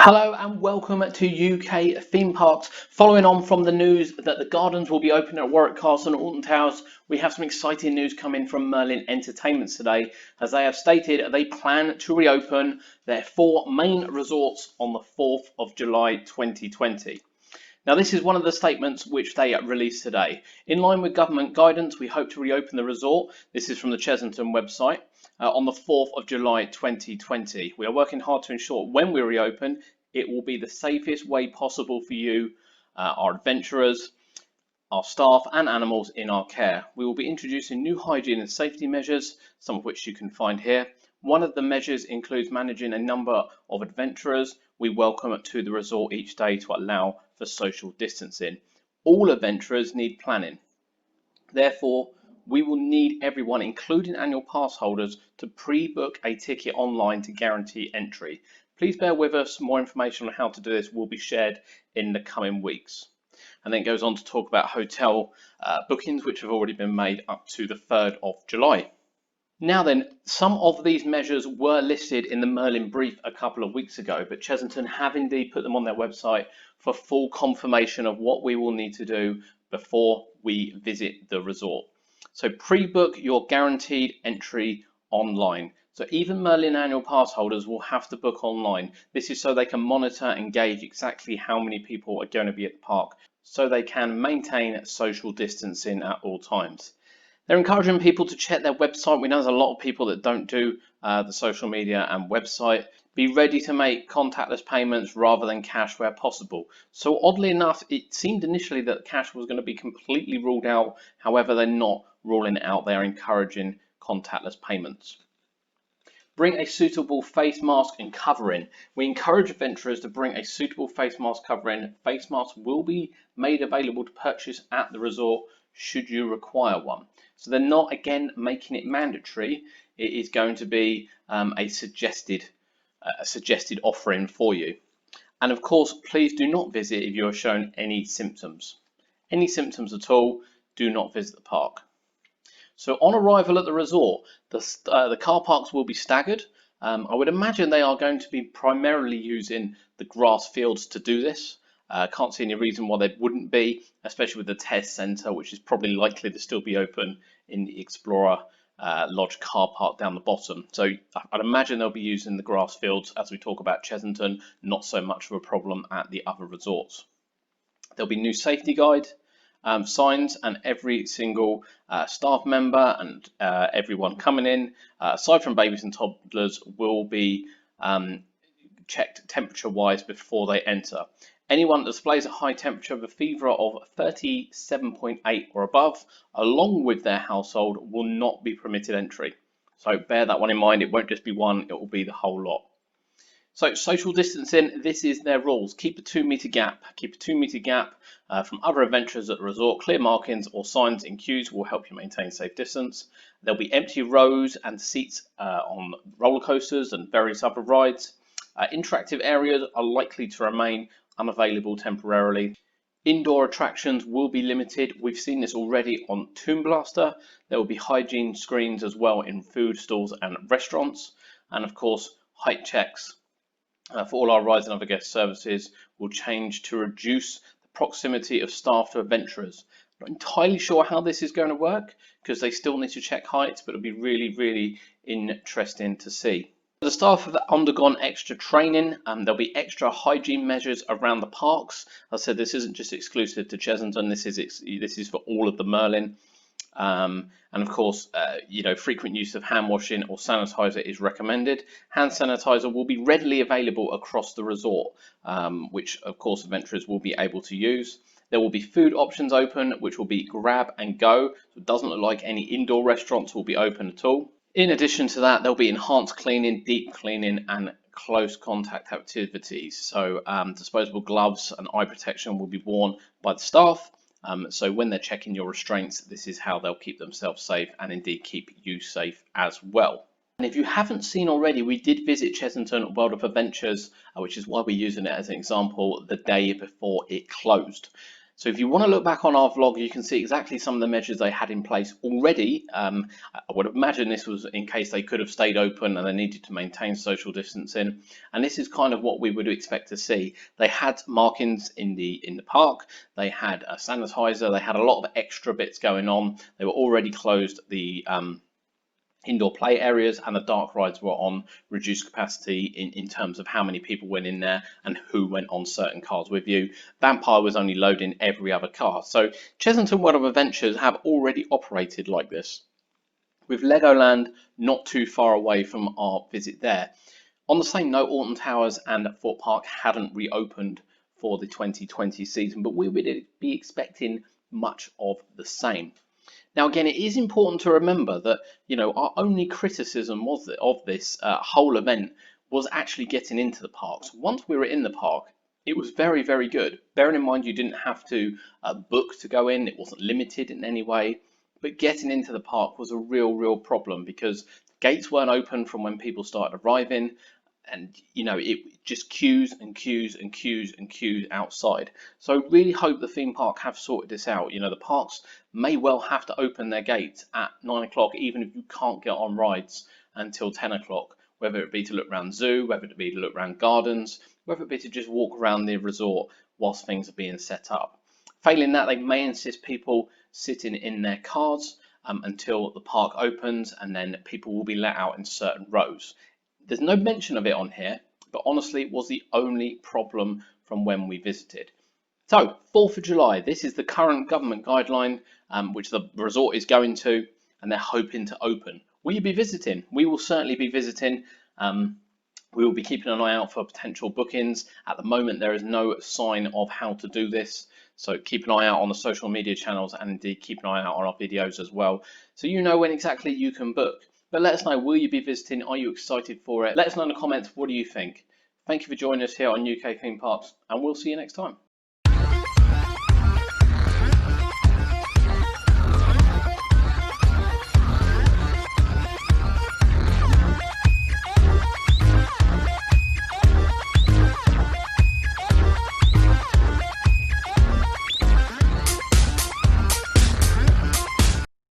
Hello and welcome to UK theme parks. Following on from the news that the gardens will be open at Warwick Castle and Alton Towers, we have some exciting news coming from Merlin Entertainments today, as they have stated they plan to reopen their 4 main resorts on the 4th of July 2020. Now, this is one of the statements which they released today. In line with government guidance, we hope to reopen the resort. This is from the Chessington website. On the 4th of July 2020. We are working hard to ensure when we reopen, it will be the safest way possible for you, our adventurers, our staff and animals in our care. We will be introducing new hygiene and safety measures, some of which you can find here. One of the measures includes managing a number of adventurers we welcome to the resort each day to allow for social distancing. All adventurers need planning. Therefore, we will need everyone, including annual pass holders, to pre-book a ticket online to guarantee entry. Please bear with us. More information on how to do this will be shared in the coming weeks. And then it goes on to talk about hotel bookings, which have already been made up to the 3rd of July. Now then, some of these measures were listed in the Merlin brief a couple of weeks ago, but Chessington have indeed put them on their website for full confirmation of what we will need to do before we visit the resort. So pre-book your guaranteed entry online. So even Merlin annual pass holders will have to book online. This is so they can monitor and gauge exactly how many people are going to be at the park, so they can maintain social distancing at all times. They're encouraging people to check their website. We know there's a lot of people that don't do the social media and website. Be ready to make contactless payments rather than cash where possible. So oddly enough, it seemed initially that cash was going to be completely ruled out. However, they're not ruling it out. They're encouraging contactless payments. Bring a suitable face mask and covering. We encourage adventurers to bring a suitable face mask covering. Face masks will be made available to purchase at the resort should you require one. So they're not, again, making it mandatory. It is going to be a suggested offering for you. And of course, please do not visit if you are shown any symptoms. Any symptoms at all, do not visit the park. So on arrival at the resort, the car parks will be staggered. I would imagine they are going to be primarily using the grass fields to do this. Can't see any reason why they wouldn't be, especially with the test centre, which is probably likely to still be open in the Explorer Lodge car park down the bottom. So I'd imagine they'll be using the grass fields as we talk about Chessington, not so much of a problem at the other resorts. There'll be new safety guide signs, and every single staff member and everyone coming in, aside from babies and toddlers, will be checked temperature-wise before they enter. Anyone that displays a high temperature of a fever of 37.8 or above, along with their household, will not be permitted entry. So bear that one in mind. It won't just be one, it will be the whole lot. So social distancing, this is their rules. Keep a 2-metre gap. Keep a 2-metre gap from other adventurers at the resort. Clear markings or signs in queues will help you maintain safe distance. There'll be empty rows and seats on roller coasters and various other rides. Interactive areas are likely to remain unavailable temporarily. Indoor attractions will be limited. We've seen this already on Toon Blaster. There will be hygiene screens as well in food stalls and restaurants. And of course, height checks for all our rides and other guest services will change to reduce the proximity of staff to adventurers. Not entirely sure how this is going to work because they still need to check heights, but it'll be really, really interesting to see. The staff have undergone extra training, and there'll be extra hygiene measures around the parks. As I said, this isn't just exclusive to Chessington. This is for all of the Merlin. And of course, frequent use of hand washing or sanitizer is recommended. Hand sanitizer will be readily available across the resort, which of course adventurers will be able to use. There will be food options open, which will be grab and go. So it doesn't look like any indoor restaurants will be open at all. In addition to that, there'll be enhanced cleaning, deep cleaning, and close contact activities. So disposable gloves and eye protection will be worn by the staff. So when they're checking your restraints, this is how they'll keep themselves safe and indeed keep you safe as well. And if you haven't seen already, we did visit Chessington World of Adventures, which is why we're using it as an example, the day before it closed. So if you want to look back on our vlog, you can see exactly some of the measures they had in place already. I would imagine this was in case they could have stayed open and they needed to maintain social distancing. And this is kind of what we would expect to see. They had markings in the park. They had a sanitizer. They had a lot of extra bits going on. They were already closed the indoor play areas, and the dark rides were on reduced capacity in terms of how many people went in there and who went on certain cars with you. Vampire was only loading every other car. So Chessington World of Adventures have already operated like this, with Legoland not too far away from our visit there. On the same note, Alton Towers and Thorpe Park hadn't reopened for the 2020 season, but we would be expecting much of the same. Now, again, it is important to remember that, our only criticism was that of this whole event was actually getting into the parks. Once we were in the park, it was very, very good. Bearing in mind you didn't have to book to go in, it wasn't limited in any way, but getting into the park was a real, real problem because gates weren't open from when people started arriving, and it just queues and queues and queues and queues outside. So really hope the theme park have sorted this out. The parks may well have to open their gates at 9 o'clock, even if you can't get on rides until 10 o'clock, whether it be to look around zoo, whether it be to look around gardens, whether it be to just walk around the resort whilst things are being set up. Failing that, they may insist people sitting in their cars until the park opens, and then people will be let out in certain rows. There's no mention of it on here, but honestly, it was the only problem from when we visited. So, 4th of July, this is the current government guideline, which the resort is going to, and they're hoping to open. Will you be visiting? We will certainly be visiting. We will be keeping an eye out for potential bookings. At the moment, there is no sign of how to do this. So keep an eye out on the social media channels, and indeed keep an eye out on our videos as well, so you know when exactly you can book. But let us know, will you be visiting? Are you excited for it? Let us know in the comments, what do you think? Thank you for joining us here on UK Theme Parks, and we'll see you next time.